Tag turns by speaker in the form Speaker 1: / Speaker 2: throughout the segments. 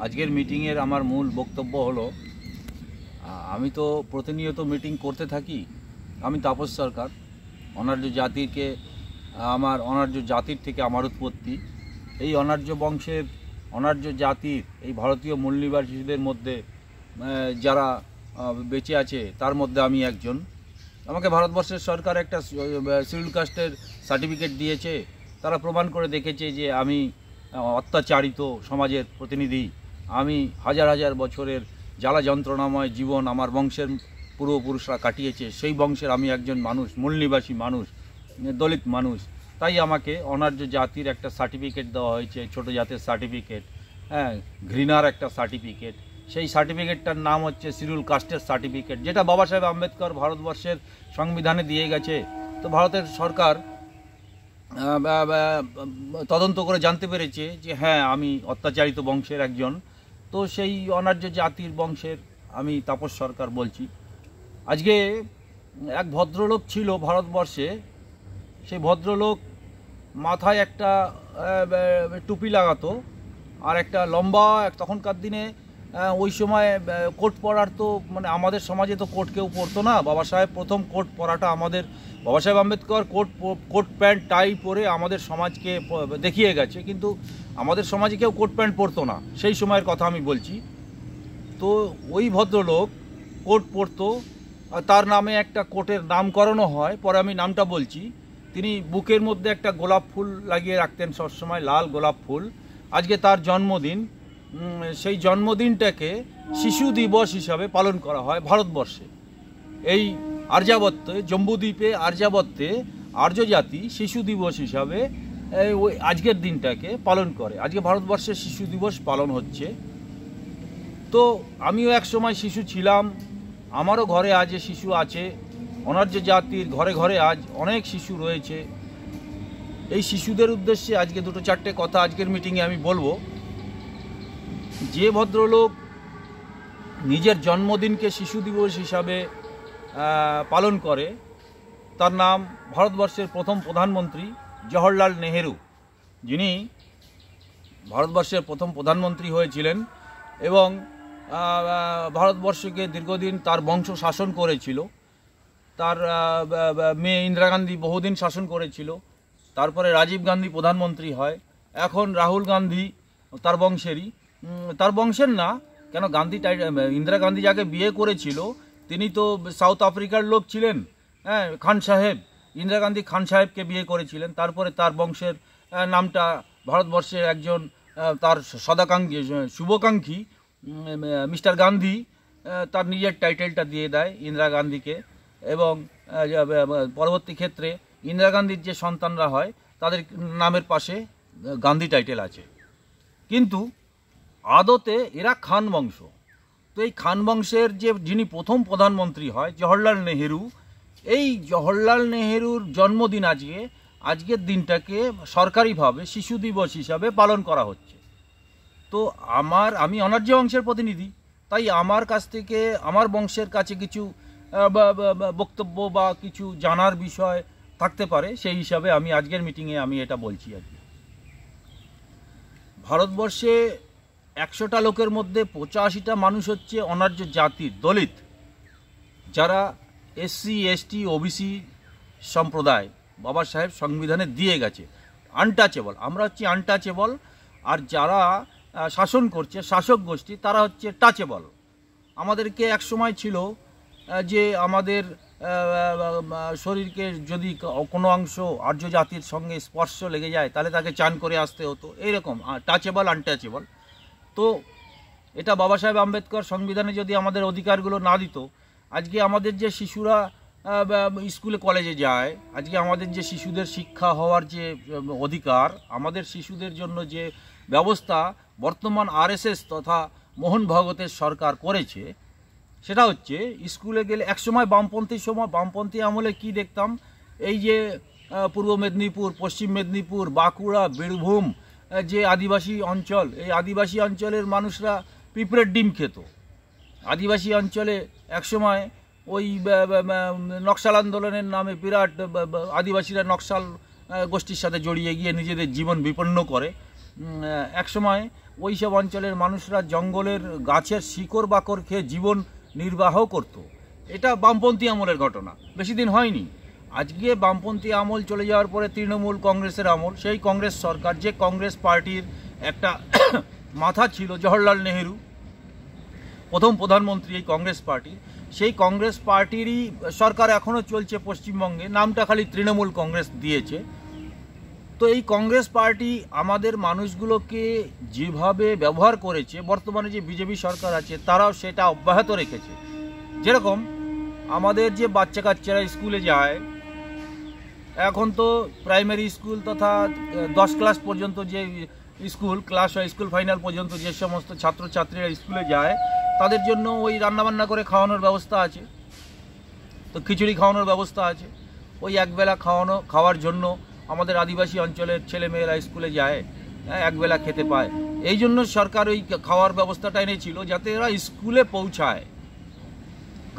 Speaker 1: আজকের মিটিংয়ের আমার মূল বক্তব্য হলো, আমি তো প্রতিনিয়ত মিটিং করতে থাকি। আমি তাপস সরকার, অনার্য জাতিকে আমার অনার্য জাতির থেকে আমার উৎপত্তি। এই অনার্য বংশের অনার্য জাতির এই ভারতীয় মূলনিবাসীদের মধ্যে যারা বেঁচে আছে তার মধ্যে আমি একজন। আমাকে ভারতবর্ষের সরকার একটা শিডিউল কাস্টের সার্টিফিকেট দিয়েছে। তারা প্রমাণ করে দেখেছে যে আমি অত্যাচারিত সমাজের প্রতিনিধি। আমি হাজার হাজার বছরের জ্বালা যন্ত্রণাময় জীবন আমার বংশের পূর্বপুরুষরা কাটিয়েছে। সেই বংশের আমি একজন মানুষ, মূলনিবাসী মানুষ, দলিত মানুষ। তাই আমাকে অনার্য জাতির একটা সার্টিফিকেট দেওয়া হয়েছে, ছোট জাতের সার্টিফিকেট, ঘৃণার একটা সার্টিফিকেট। সেই সার্টিফিকেটটার নাম হচ্ছে শিডিউল কাস্টের সার্টিফিকেট, যেটা বাবা সাহেব আম্বেদকর ভারতবর্ষের সংবিধানে দিয়ে গেছে। তো ভারতের সরকার তদন্ত করে জানতে পেরেছে যে হ্যাঁ, আমি অত্যাচারিত বংশের একজন। তো সেই অনার্য জাতির বংশের আমি তাপস সরকার বলছি। আজকে এক ভদ্রলোক ছিল ভারতবর্ষে। সেই ভদ্রলোক মাথায় একটা টুপি লাগাতো আর একটা লম্বা, তখনকার দিনে ওই সময় কোট পরার তো আমাদের সমাজে তো কোট কেউ পরতো না। বাবা সাহেব প্রথম কোট পরাটা আমাদের বাবা সাহেব আম্বেদকর কোট প্যান্ট টাই পরে আমাদের সমাজকে দেখিয়ে গেছে, কিন্তু আমাদের সমাজে কেউ কোট প্যান্ট পরতো না সেই সময়ের কথা আমি বলছি। তো ওই ভদ্রলোক কোট পরতো, তার নামে একটা কোটের নামকরণও হয়, পরে আমি নামটা বলছি। তিনি বুকের মধ্যে একটা গোলাপ ফুল লাগিয়ে রাখতেন সবসময়, লাল গোলাপ ফুল। আজকে তার জন্মদিন। সেই জন্মদিনটাকে শিশু দিবস হিসাবে পালন করা হয় ভারতবর্ষে। এই আর্যাবত্যে, জম্বুদ্বীপে আর্যাবত্যে আর্য জাতি শিশু দিবস হিসাবে ওই আজকের দিনটাকে পালন করে। আজকে ভারতবর্ষে শিশু দিবস পালন হচ্ছে। তো আমিও এক সময় শিশু ছিলাম, আমারও ঘরে আজ শিশু আছে। অনার্য জাতির ঘরে ঘরে আজ অনেক শিশু রয়েছে। এই শিশুদের উদ্দেশ্যে আজকে দুটো চারটে কথা আজকের মিটিংয়ে আমি বলবো। যে ভদ্রলোক নিজের জন্মদিনকে শিশু দিবস হিসাবে পালন করে, তার নাম ভারতবর্ষের প্রথম প্রধানমন্ত্রী জওহরলাল নেহেরু, যিনি ভারতবর্ষের প্রথম প্রধানমন্ত্রী হয়েছিলেন এবং ভারতবর্ষকে দীর্ঘদিন তার বংশ শাসন করেছিল। তার মেয়ে ইন্দিরা গান্ধী বহুদিন শাসন করেছিল। তারপরে রাজীব গান্ধী প্রধানমন্ত্রী হয়। এখন রাহুল গান্ধী তার বংশেরই, তার বংশের না কেন, ইন্দিরা গান্ধী যাকে বিয়ে করেছিল তিনি তো সাউথ আফ্রিকার লোক ছিলেন, খান সাহেব। ইন্দিরা গান্ধী খান সাহেবকে বিয়ে করেছিলেন। তারপরে তার বংশের নামটা ভারতবর্ষের একজন তার সদাকাঙ্ক্ষী, শুভাকাঙ্ক্ষী মিস্টার গান্ধী তার নিজের টাইটেলটা দিয়ে দেয় ইন্দিরা গান্ধীকে। এবং পরবর্তী ক্ষেত্রে ইন্দিরা গান্ধীর যে সন্তানরা হয় তাদের নামের পাশে গান্ধী টাইটেল আছে। কিন্তু আদতে এরা খান বংশ। তো এই খান বংশের যিনি প্রথম প্রধানমন্ত্রী হয় জওহরলাল নেহেরু, এই জওহরলাল নেহেরুর জন্মদিন আজকের দিনটাকে সরকারিভাবে শিশু দিবস হিসাবে পালন করা হচ্ছে। তো আমি অনার্য বংশের প্রতিনিধি, তাই আমার কাছ থেকে আমার বংশের কাছে কিছু বক্তব্য বা কিছু জানার বিষয় থাকতে পারে, সেই হিসাবে আমি আজকের মিটিংয়ে আমি এটা বলছি। আজকে ভারতবর্ষে 100টা লোকের মধ্যে 85টা মানুষ হচ্ছে অনার্য জাতির দলিত, যারা SC ST OBC সম্প্রদায় বাবা সাহেব সংবিধানে দিয়ে গেছে, আনটাচেবল। আমরা হচ্ছি আনটাচেবল। আর যারা শাসন করছে শাসক গোষ্ঠী, তারা হচ্ছে টাচেবল। আমাদেরকে এক সময় ছিল যে আমাদের শরীরকে যদি কোনো অংশ আর্য জাতির সঙ্গে স্পর্শ লেগে যায় তাহলে তাকে চান করে আসতে হতো, এইরকম টাচেবল আনটাচেবল। তো এটা বাবা সাহেব আম্বেদকর সংবিধানে যদি আমাদের অধিকারগুলো না দিত, আজকে আমাদের যে শিশুরা স্কুলে কলেজে যায়, আজকে আমাদের যে শিশুদের শিক্ষা হওয়ার যে অধিকার, আমাদের শিশুদের জন্য যে ব্যবস্থা বর্তমান RSS তথা মোহন ভগতের সরকার করেছে, সেটা হচ্ছে স্কুলে গেলে একসময় বামপন্থী আমলে কি দেখতাম, এই যে পূর্ব মেদিনীপুর, পশ্চিম মেদিনীপুর, বাঁকুড়া, বীরভূম যে আদিবাসী অঞ্চল, এই আদিবাসী অঞ্চলের মানুষরা পিঁপড়ের ডিম খেত। আদিবাসী অঞ্চলে একসময় ওই নকশাল আন্দোলনের নামে বিরাট আদিবাসীরা নকশাল গোষ্ঠীর সাথে জড়িয়ে গিয়ে নিজেদের জীবন বিপন্ন করে। একসময় ওই সব অঞ্চলের মানুষরা জঙ্গলের গাছের শিকড় বাকড় খেয়ে জীবন নির্বাহ করত। এটা বামপন্থী আমলের ঘটনা, বেশি দিন হয়নি। আজকে বামপন্থী আমল চলে যাওয়ার পরে তৃণমূল কংগ্রেসের আমল, সেই কংগ্রেস সরকার, যে কংগ্রেস পার্টির একটা মাথা ছিল জওহরলাল নেহেরু, প্রথম প্রধানমন্ত্রী এই কংগ্রেস পার্টির, সেই কংগ্রেস পার্টিরই সরকার এখনও চলছে পশ্চিমবঙ্গে, নামটা খালি তৃণমূল কংগ্রেস দিয়েছে। তো এই কংগ্রেস পার্টি আমাদের মানুষগুলোকে যেভাবে ব্যবহার করেছে, বর্তমানে যে বিজেপি সরকার আছে তারাও সেটা অব্যাহত রেখেছে। যেরকম আমাদের যে বাচ্চা কাচ্চারা স্কুলে যায়, এখন তো প্রাইমারি স্কুল তথা 10 ক্লাস পর্যন্ত যে স্কুল ক্লাস হয়, স্কুল ফাইনাল পর্যন্ত যে সমস্ত ছাত্রছাত্রীরা স্কুলে যায় তাদের জন্য ওই রান্নাবান্না করে খাওয়ানোর ব্যবস্থা আছে, তো খিচুড়ি খাওয়ানোর ব্যবস্থা আছে। ওই একবেলা খাওয়ার জন্য আমাদের আদিবাসী অঞ্চলের ছেলেমেয়েরা স্কুলে যায়, একবেলা খেতে পায়। এই জন্য সরকার ওই খাওয়ার ব্যবস্থাটা এনেছিল যাতে এরা স্কুলে পৌঁছায়,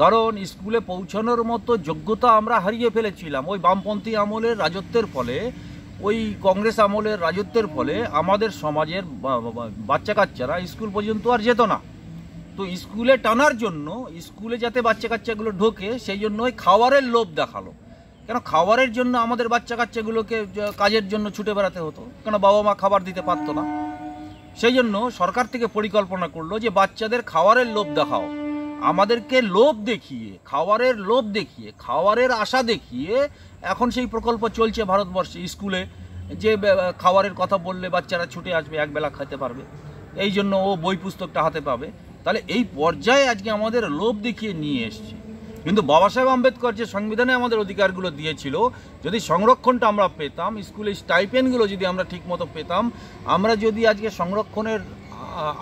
Speaker 1: কারণ স্কুলে পৌঁছানোর মতো যোগ্যতা আমরা হারিয়ে ফেলেছিলাম ওই বামপন্থী আমলের রাজত্বের ফলে। ওই কংগ্রেস আমলের রাজত্বের ফলে আমাদের সমাজের বাচ্চা কাচ্চারা স্কুল পর্যন্ত আর যেত না। তো স্কুলে টানার জন্য, স্কুলে যাতে বাচ্চা কাচ্চাগুলো ঢোকে সেই জন্য ওই খাবারের লোভ দেখালো। কেন খাবারের জন্য আমাদের বাচ্চা কাচ্চাগুলোকে কাজের জন্য ছুটে বেড়াতে হতো, কেন বাবা মা খাবার দিতে পারতো না। সেই জন্য সরকার থেকে পরিকল্পনা করলো যে বাচ্চাদের খাবারের লোভ দেখাও, আমাদেরকে লোভ দেখিয়ে, খাবারের লোভ দেখিয়ে, খাবারের আশা দেখিয়ে এখন সেই প্রকল্প চলছে ভারতবর্ষে। স্কুলে যে খাবারের কথা বললে বাচ্চারা ছুটে আসবে, একবেলা খেতে পারবে, এই জন্য ও বই পুস্তকটা হাতে পাবে। তাহলে এই পর্যায়ে আজকে আমাদের লোভ দেখিয়ে নিয়ে এসছে। কিন্তু বাবা সাহেব আম্বেদকর যে সংবিধানে আমাদের অধিকারগুলো দিয়েছিল, যদি সংরক্ষণটা আমরা পেতাম, স্কুলে স্টাইপেন্ডগুলো যদি আমরা ঠিকমতো পেতাম, আমরা যদি আজকে সংরক্ষণের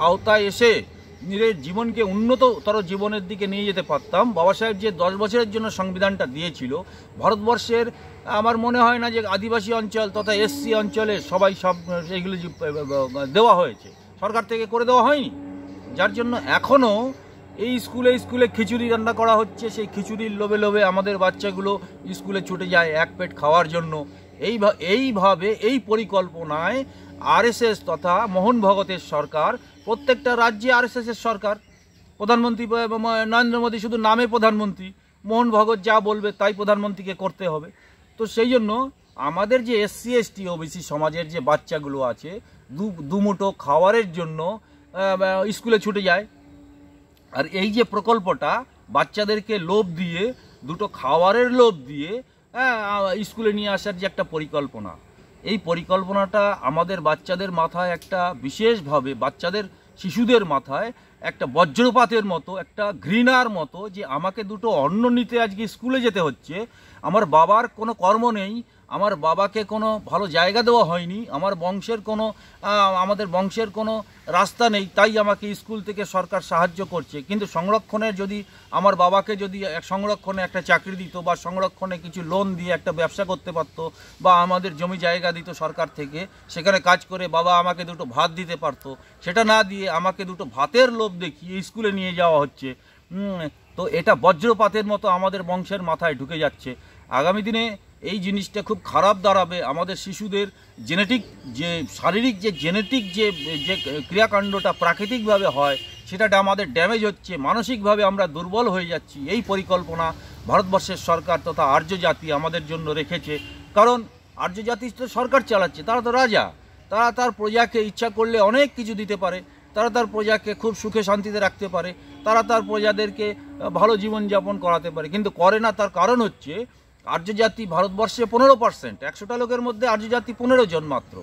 Speaker 1: আওতায় এসে নিজের জীবনকে উন্নততর জীবনের দিকে নিয়ে যেতে পারতাম। বাবা সাহেব যে 10 বছরের জন্য সংবিধানটা দিয়েছিল, ভারতবর্ষের আমার মনে হয় না যে আদিবাসী অঞ্চল তথা এসসি অঞ্চলে সবাই সব এইগুলো দেওয়া হয়েছে, সরকার থেকে করে দেওয়া হয়নি। যার জন্য এখনও এই স্কুলে খিচুড়ি রান্না করা হচ্ছে, সেই খিচুড়ির লোভে লোভে আমাদের বাচ্চাগুলো স্কুলে ছুটে যায় এক পেট খাওয়ার জন্য। এইভাবে এই পরিকল্পনায় আরএসএস তথা মোহন ভগতের সরকার, প্রত্যেকটা রাজ্যে আরএসএসের সরকার, প্রধানমন্ত্রী নরেন্দ্র মোদী শুধু নামে প্রধানমন্ত্রী, মোহন ভগত যা বলবে তাই প্রধানমন্ত্রীকে করতে হবে। তো সেই জন্য আমাদের যে এসসি এসটি ওবিসি সমাজের যে বাচ্চাগুলো আছে, দুমুঠো খাবারের জন্য স্কুলে ছুটে যায়। আর এই যে প্রকল্পটা বাচ্চাদেরকে লোভ দিয়ে, দুটো খাবারের লোভ দিয়ে স্কুলে নিয়ে আসার যে একটা পরিকল্পনা, এই পরিকল্পনাটা আমাদের বাচ্চাদের মাথায় একটা বিশেষভাবে, শিশুদের মাথায় একটা বজ্রপাতের মতো, একটা ঘৃণার মতো, যে আমাকে দুটো অন্ন নিতে আজকে স্কুলে যেতে হচ্ছে, আমার বাবার কোনো কর্ম নেই, আমার বাবাকে কোনো ভালো জায়গা দেওয়া হয়নি, আমাদের বংশের কোনো রাস্তা নেই, তাই আমাকে স্কুল থেকে সরকার সাহায্য করছে। কিন্তু সংরক্ষণের যদি আমার বাবাকে যদি সংরক্ষণে একটা চাকরি দিত, বা সংরক্ষণে কিছু লোন দিয়ে একটা ব্যবসা করতে পারতো, বা আমাদের জমি জায়গা দিত সরকার থেকে, সেখানে কাজ করে বাবা আমাকে দুটো ভাত দিতে পারতো, সেটা না দিয়ে আমাকে দুটো ভাতের লোভ দেখিয়ে স্কুলে নিয়ে যাওয়া হচ্ছে। তো এটা বজ্রপাতের মতো আমাদের বংশের মাথায় ঢুকে যাচ্ছে। আগামী দিনে এই জিনিসটা খুব খারাপ দাঁড়াবে। আমাদের শিশুদের শারীরিক যে ক্রিয়াকাণ্ডটা প্রাকৃতিকভাবে হয়, সেটা আমাদের ড্যামেজ হচ্ছে, মানসিকভাবে আমরা দুর্বল হয়ে যাচ্ছি। এই পরিকল্পনা ভারতবর্ষের সরকার তথা আর্য জাতি আমাদের জন্য রেখেছে। কারণ আর্য জাতি তো সরকার চালাচ্ছে, তারা তো রাজা, তারা তার প্রজাকে ইচ্ছা করলে অনেক কিছু দিতে পারে, তারা তার প্রজাকে খুব সুখে শান্তিতে রাখতে পারে, তারা তার প্রজাদেরকে ভালো জীবনযাপন করাতে পারে, কিন্তু করে না। তার কারণ হচ্ছে আর্য জাতি ভারতবর্ষে 15%, 100টা লোকের মধ্যে আর্য জাতি 15 জন মাত্র।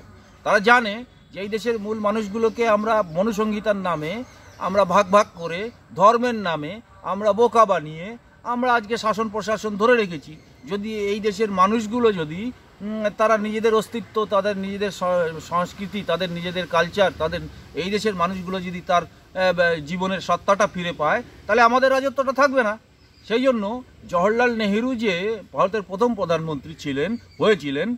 Speaker 1: তারা জানে যে এই দেশের মূল মানুষগুলোকে আমরা মনুসংহিতার নামে, আমরা ভাগ ভাগ করে, ধর্মের নামে আমরা বোকা বানিয়ে আমরা আজকে শাসন প্রশাসন ধরে রেখেছি। যদি এই দেশের মানুষগুলো যদি তারা নিজেদের অস্তিত্ব, তাদের নিজেদের সংস্কৃতি, তাদের নিজেদের কালচার, তাদের এই দেশের মানুষগুলো যদি তার জীবনের সত্তাটা ফিরে পায়, তাহলে আমাদের রাজত্বটা থাকবে না। সেই জন্য জওহরলাল নেহেরু যে ভারতের প্রথম প্রধানমন্ত্রী হয়েছিলেন,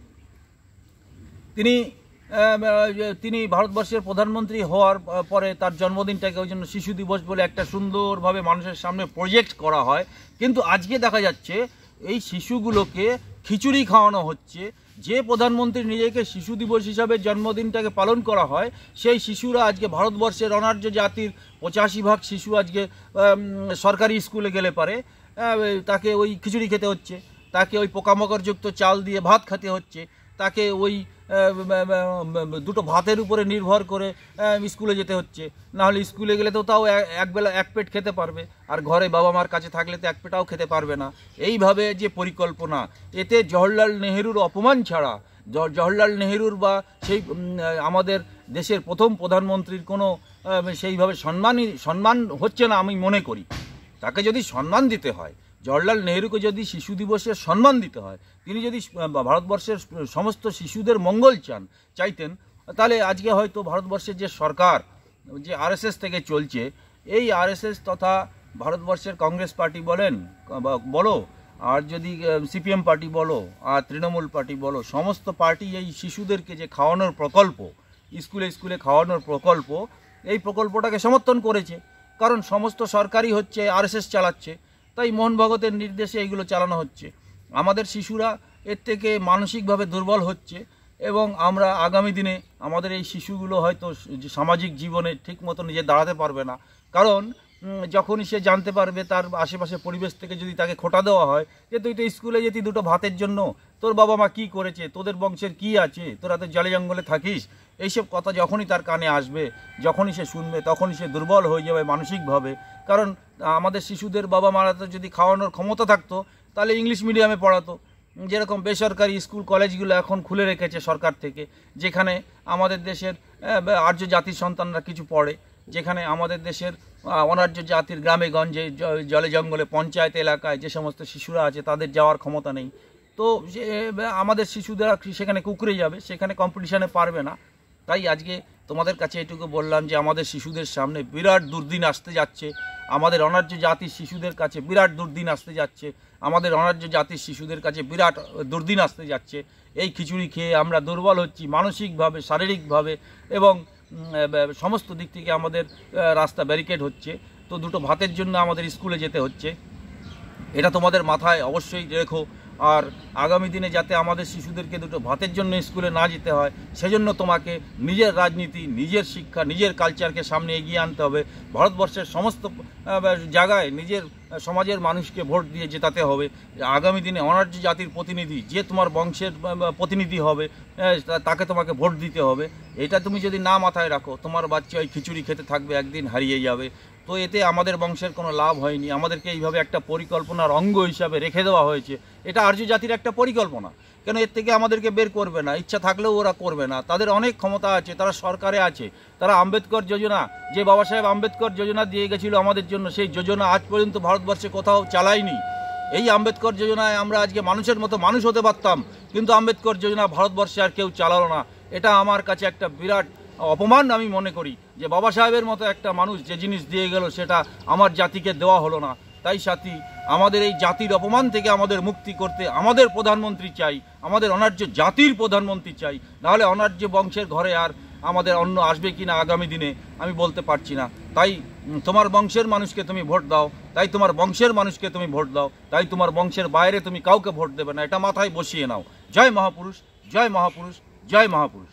Speaker 1: তিনি ভারতবর্ষের প্রধানমন্ত্রী হওয়ার পরে তার জন্মদিনটাকে ওই জন্য শিশু দিবস বলে একটা সুন্দরভাবে মানুষের সামনে প্রজেক্ট করা হয়। কিন্তু আজকে দেখা যাচ্ছে এই শিশুগুলোকে খিচুড়ি খাওয়ানো হচ্ছে। যে প্রধানমন্ত্রী নিজেকে শিশু দিবস হিসাবে জন্মদিনটাকে পালন করা হয়, সেই শিশুরা আজকে ভারতবর্ষের অনার্য জাতির 85% শিশু আজকে সরকারি স্কুলে গেলে পারে তাকে ওই খিচুড়ি খেতে হচ্ছে, তাকে ওই পোকামাকড়যুক্ত চাল দিয়ে ভাত খেতে হচ্ছে, তাকে ওই দুটো ভাতের উপরে নির্ভর করে স্কুলে যেতে হচ্ছে। নাহলে স্কুলে গেলে তো তাও একবেলা এক পেট খেতে পারবে, আর ঘরে বাবা মার কাছে থাকলে তো এক পেটাও খেতে পারবে না। এইভাবে যে পরিকল্পনা, এতে জওহরলাল নেহেরুর অপমান ছাড়া, জওহরলাল নেহেরুর বা সেই আমাদের দেশের প্রথম প্রধানমন্ত্রীর কোনো সেইভাবে সম্মান হচ্ছে না আমি মনে করি। তাকে যদি সম্মান দিতে হয়, জওহরলাল নেহেরুকে যদি শিশু দিবসের সম্মান দিতে হয়, তিনি যদি ভারতবর্ষের সমস্ত শিশুদের মঙ্গল চাইতেন, তাহলে আজকে হয়তো ভারতবর্ষের যে সরকার যে আরএসএস থেকে চলছে, এই আরএসএস তথা ভারতবর্ষের কংগ্রেস পার্টি বলো, আর যদি সিপিএম পার্টি বলো, আর তৃণমূল পার্টি বলো, সমস্ত পার্টি এই শিশুদেরকে যে খাওয়ানোর প্রকল্প, স্কুলে স্কুলে খাওয়ানোর প্রকল্প, এই প্রকল্পটাকে সমর্থন করেছে। কারণ সমস্ত সরকারই হচ্ছে আরএসএস চালাচ্ছে, তাই মোহন ভগতের নির্দেশে এইগুলো চালানো হচ্ছে। আমাদের শিশুরা এর থেকে মানসিকভাবে দুর্বল হচ্ছে, এবং আমরা আগামী দিনে আমাদের এই শিশুগুলো হয়তো সামাজিক জীবনে ঠিক মতো নিজে দাঁড়াতে পারবে না। কারণ যখনই সে জানতে পারবে তার আশেপাশে পরিবেশ থেকে যদি তাকে খোঁটা দেওয়া হয় যে তুই তো স্কুলে যেতি দুটো ভাতের জন্য, তোর বাবা মা কী করেছে, তোদের বংশের কি আছে, তোরা তো জলে জঙ্গলে থাকিস, এইসব কথা যখনই তার কানে আসবে, যখনই সে শুনবে, তখনই সে দুর্বল হয়ে যাবে মানসিকভাবে। কারণ আমাদের শিশুদের বাবা মারা তো যদি খাওয়ানোর ক্ষমতা থাকতো, তাহলে ইংলিশ মিডিয়ামে পড়াতো। যেরকম বেসরকারি স্কুল কলেজগুলো এখন খুলে রেখেছে সরকার থেকে, যেখানে আমাদের দেশের আর্য জাতির সন্তানরা কিছু পড়ে, যেখানে আমাদের দেশের অনার্য জাতির গ্রামে গঞ্জে জলে জঙ্গলে পঞ্চায়েত এলাকায় যে সমস্ত শিশুরা আছে তাদের যাওয়ার ক্ষমতা নেই। তো আমাদের শিশুরা সেখানে কুকড়ে যাবে, সেখানে কম্পিটিশানে পারবে না। তাই আজকে তোমাদের কাছে এটুকু বললাম যে আমাদের শিশুদের সামনে বিরাট দুর্দিন আসতে যাচ্ছে, আমাদের অনার্য জাতির শিশুদের কাছে বিরাট দুর্দিন আসতে যাচ্ছে, আমাদের অনার্য জাতির শিশুদের কাছে বিরাট দুর্দিন আসতে যাচ্ছে। এই খিচুড়ি খেয়ে আমরা দুর্বল হচ্ছি মানসিকভাবে, শারীরিকভাবে, এবং সমস্ত দিক থেকে আমাদের রাস্তা ব্যারিকেড হচ্ছে। তো দুটো ভাতের জন্য আমাদের স্কুলে যেতে হচ্ছে, এটা তোমাদের মাথায় অবশ্যই রেখো। আর আগামী দিনে যাতে আমাদের শিশুদেরকে দুটো ভাতের জন্য স্কুলে না যেতে হয়, সেজন্য তোমাকে নিজের রাজনীতি, নিজের শিক্ষা, নিজের কালচারকে সামনে এগিয়ে আনতে হবে। ভারতবর্ষের সমস্ত জায়গায় নিজের সমাজের মানুষকে ভোট দিয়ে জেতাতে হবে। আগামী দিনে অনার্য জাতির প্রতিনিধি, যে তোমার বংশের প্রতিনিধি হবে, তাকে তোমাকে ভোট দিতে হবে। এটা তুমি যদি না মাথায় রাখো, তোমার বাচ্চা ওই খিচুড়ি খেতে থাকবে, একদিন হারিয়ে যাবে। তো এতে আমাদের বংশের কোনো লাভ হয়নি। আমাদেরকে এইভাবে একটা পরিকল্পনার অঙ্গ হিসাবে রেখে দেওয়া হয়েছে। এটা আর্য জাতির একটা পরিকল্পনা, কেন এর থেকে আমাদেরকে বের করবে না, ইচ্ছা থাকলেও ওরা করবে না। তাদের অনেক ক্ষমতা আছে, তারা সরকারে আছে, তারা আম্বেদকর যোজনা, যে বাবা সাহেব আম্বেদকর যোজনা দিয়ে গেছিলো আমাদের জন্য, সেই যোজনা আজ পর্যন্ত ভারতবর্ষে কোথাও চালায়নি। এই আম্বেদকর যোজনায় আমরা আজকে মানুষের মতো মানুষ হতে পারতাম, কিন্তু আম্বেদকর যোজনা ভারতবর্ষে আর কেউ চালালো না। এটা আমার কাছে একটা বিরাট অপমান আমি মনে করি, যে বাবা সাহেবের মতো একটা মানুষ যে জিনিস দিয়ে গেল সেটা আমার জাতিকে দেওয়া হলো না। তাই সাথী, আমাদের এই জাতির অপমান থেকে আমাদের মুক্তি করতে আমাদের প্রধানমন্ত্রী চাই, আমাদের অনার্য জাতির প্রধানমন্ত্রী চাই। নাহলে অনার্য বংশের ঘরে আর আমাদের অন্ন আসবে কি না আগামী দিনে আমি বলতে পারছি না। তাই তোমার বংশের মানুষকে তুমি ভোট দাও, তাই তোমার বংশের মানুষকে তুমি ভোট দাও, তাই তোমার বংশের বাইরে তুমি কাউকে ভোট দেবে না, এটা মাথায় বসিয়ে নাও। জয় মহাপুরুষ, জয় মহাপুরুষ, জয় মহাপুরুষ।